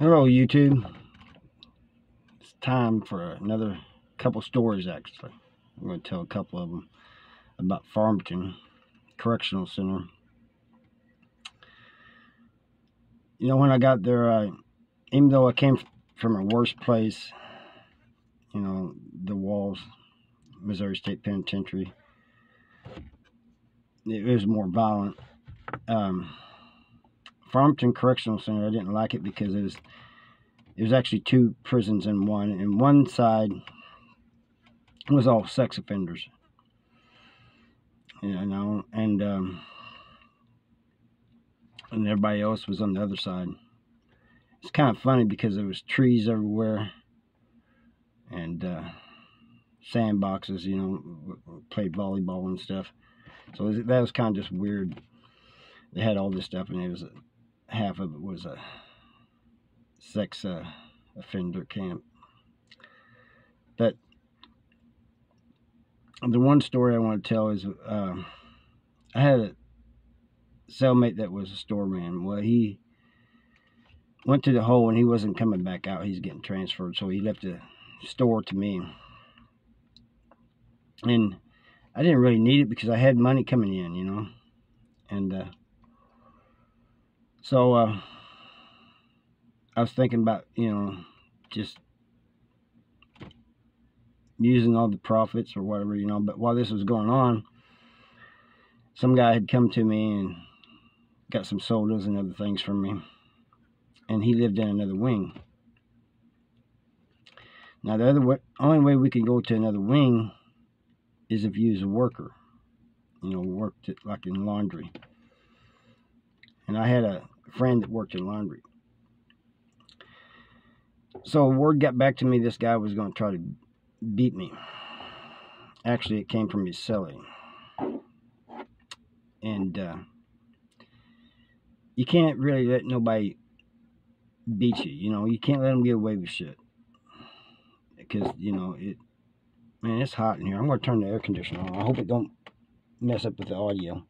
Hello YouTube. It's time for another couple stories actually. I'm going to tell a couple of them about Farmington Correctional Center. You know, when I got there, even though I came from a worse place, you know, the walls, Missouri State Penitentiary, it was more violent. Farmington Correctional Center, I didn't like it because it was actually two prisons in one, and one side was all sex offenders, you know, and everybody else was on the other side. It's kind of funny because there was trees everywhere and sandboxes, you know, played volleyball and stuff. So that was kind of just weird. They had all this stuff, and it was half of it was a sex offender camp. But the one story I want to tell is I had a cellmate that was a storeman. Well, he went to the hole and he wasn't coming back out. He's getting transferred, so he left the store to me. And I didn't really need it because I had money coming in, you know. And so I was thinking about, you know, just using all the profits or whatever, you know. But while this was going on, some guy had come to me and got some sodas and other things from me. And he lived in another wing. Now, the only way we can go to another wing is if you use a worker, you know, worked like in laundry. And I had a friend that worked in laundry. So word got back to me this guy was going to try to beat me. Actually, it came from his cellie. And you can't really let nobody beat you, you know. You can't let them get away with shit. Because, you know, man, it's hot in here. I'm going to turn the air conditioner on. I hope it don't mess up with the audio.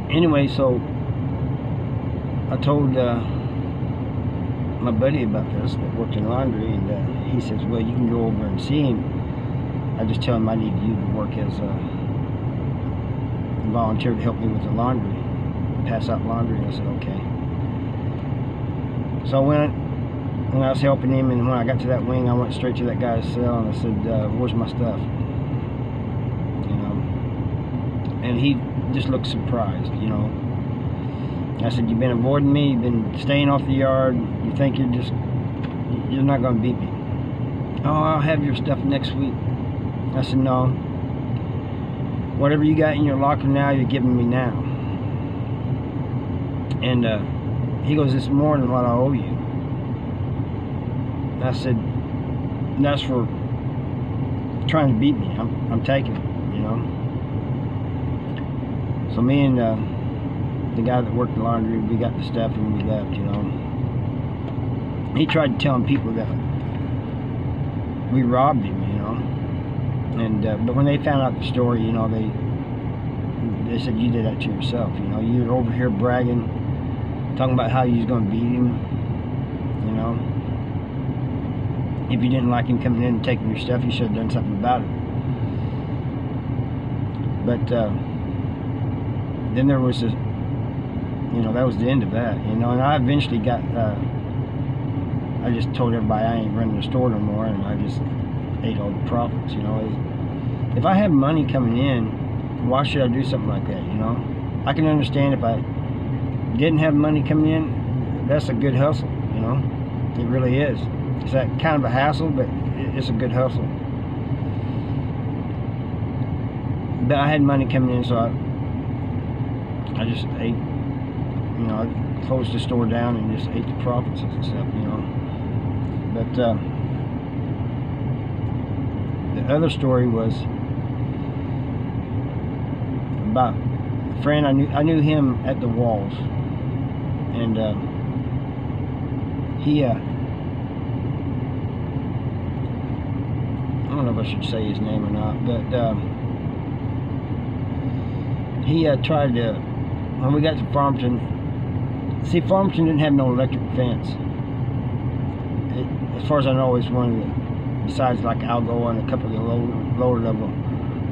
Anyway, so I told my buddy about this that worked in laundry, and he says, well, you can go over and see him. I just tell him I need you to work as a volunteer to help me with the laundry, pass out laundry. I said, okay. So I went, and I was helping him, and when I got to that wing, I went straight to that guy's cell, and I said, where's my stuff? You know, and he just looked surprised, you know. I said, you've been avoiding me, you've been staying off the yard, you think you're not going to beat me. Oh, I'll have your stuff next week. I said, no. Whatever you got in your locker now, you're giving me now. And he goes, it's more than what I owe you. And I said, that's for trying to beat me. I'm taking it, you know. So me and the guy that worked the laundry, we got the stuff and we left, you know. He tried telling people that we robbed him, you know. And but when they found out the story, you know, they said you did that to yourself, you know. You were over here bragging, talking about how you was going to beat him, you know. If you didn't like him coming in and taking your stuff, you should have done something about it. But then there was this, you know, that was the end of that, you know. And I eventually got, I just told everybody I ain't running the store no more, and I just ate all the profits, you know. If I have money coming in, why should I do something like that, you know? I can understand if I didn't have money coming in, that's a good hustle, you know. It really is. It's that kind of a hassle, but it's a good hustle. But I had money coming in, so I just ate, you know, I closed the store down and just ate the profits and stuff, you know. But the other story was about a friend I knew him at the walls, and he don't know if I should say his name or not, but he tried to, when we got to Farmington, see, Farmington didn't have no electric fence. As far as I know, it's one of the, besides like Algoa and a couple of the lower level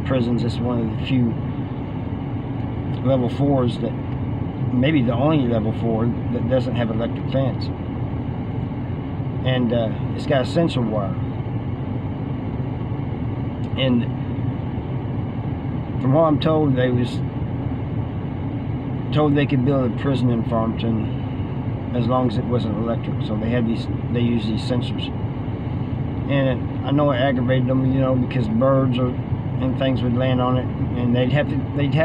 prisons, it's one of the few level 4s that, maybe the only level 4 that doesn't have electric fence. And it's got a sensor wire. And from what I'm told, they was told they could build a prison in Farmington as long as it wasn't electric. So they had these, they used these sensors. And I know it aggravated them, you know, because birds and things would land on it, and they'd have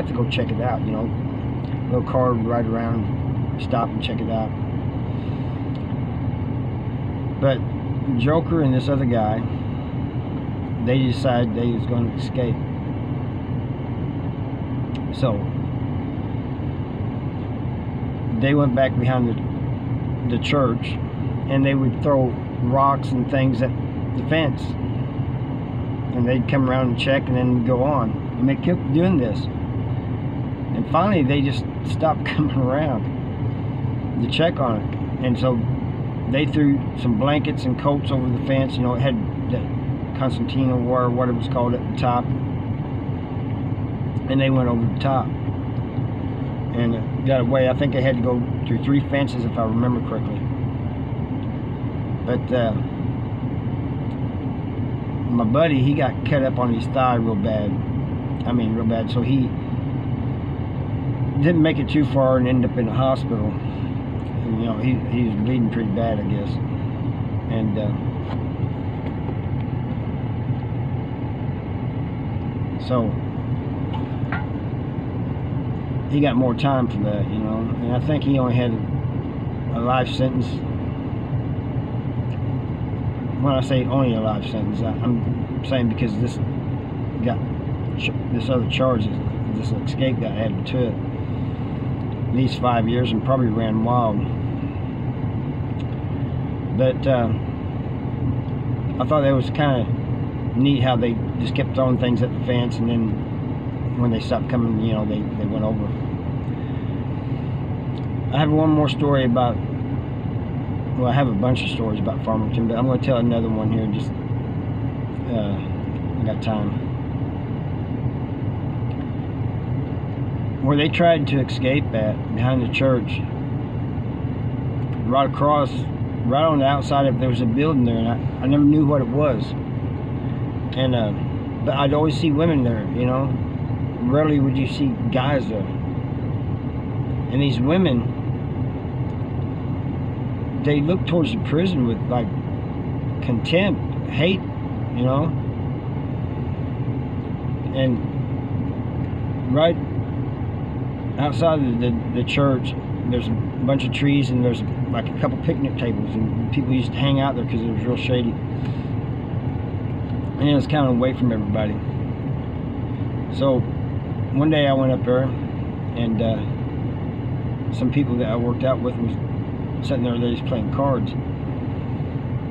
to go check it out, you know. A little car would ride around, stop and check it out. But Joker and this other guy, they decided they was going to escape. So they went back behind the church, and they would throw rocks and things at the fence, and they'd come around and check and then go on, and they kept doing this. And finally they just stopped coming around to check on it. And so they threw some blankets and coats over the fence, you know, it had that concertina or whatever it was called at the top, and they went over the top and got away. I think they had to go through 3 fences if I remember correctly. But my buddy, he got cut up on his thigh real bad. I mean, real bad. So he didn't make it too far and ended up in the hospital. And, you know, he was bleeding pretty bad, I guess. And so he got more time for that, you know. And I think he only had a life sentence. When I say only a life sentence, I'm saying because this other charge, this escape got added to it. At least 5 years, and probably ran wild. But I thought that was kind of neat how they just kept throwing things at the fence, and then when they stopped coming, you know, they went over. I have one more story about, well, I have a bunch of stories about Farmington, but I'm going to tell another one here. Just I got time. Where they tried to escape at, behind the church, right across, right on the outside of, there was a building there, and I never knew what it was. And but I'd always see women there, you know. Rarely would you see guys there. And these women, they look towards the prison with like contempt, hate, you know. And right outside of the church, there's a bunch of trees, and there's like a couple picnic tables, and people used to hang out there because it was real shady, and it was kind of away from everybody. So one day I went up there, and some people that I worked out with was sitting there, they was playing cards,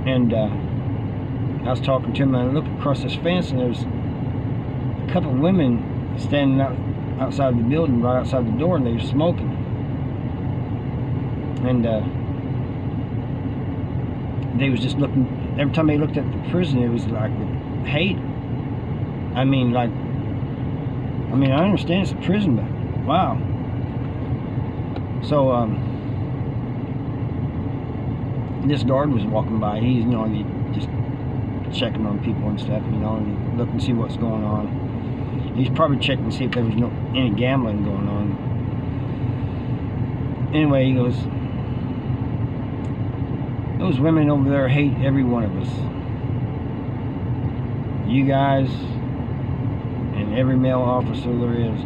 and I was talking to them, and I looked across this fence, and there's a couple of women standing outside the building, right outside the door, and they were smoking. And they was just looking, every time they looked at the prison, it was like with hate. I mean, I understand it's a prison, but wow. So this guard was walking by. He's, you know, just checking on people and stuff, you know, and looking to see what's going on. He's probably checking to see if there was any gambling going on. Anyway, he goes, those women over there hate every one of us. You guys and every male officer there is.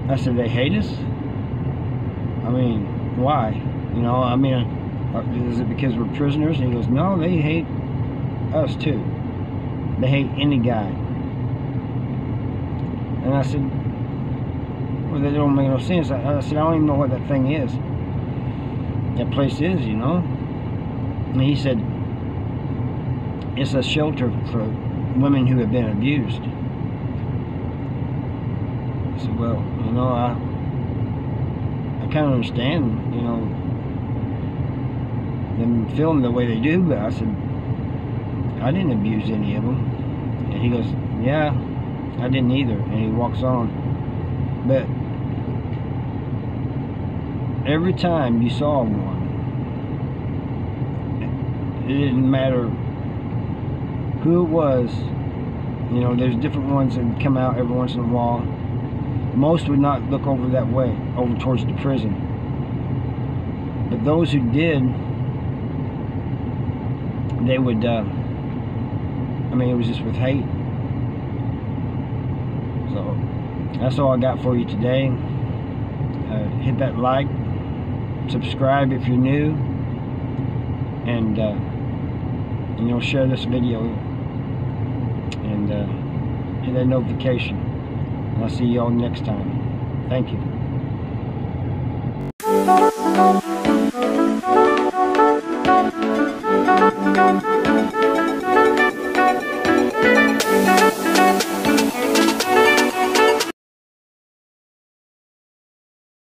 I said, they hate us? I mean, why? You know, I mean, is it because we're prisoners? And he goes, no, they hate us too. They hate any guy. And I said, well, that don't make no sense. I said, I don't even know what that thing is. That place is, you know. And he said, it's a shelter for women who have been abused. I said, well, you know, I kind of understand, you know, them feeling the way they do, but I said, I didn't abuse any of them. And he goes, yeah, I didn't either. And he walks on. But every time you saw one, it didn't matter who it was. You know, there's different ones that come out every once in a while. Most would not look over that way, over towards the prison. But those who did, they would, I mean, it was just with hate. So, that's all I got for you today. Hit that like, subscribe if you're new, and you know, share this video, and hit that notification. And I'll see you all next time. Thank you.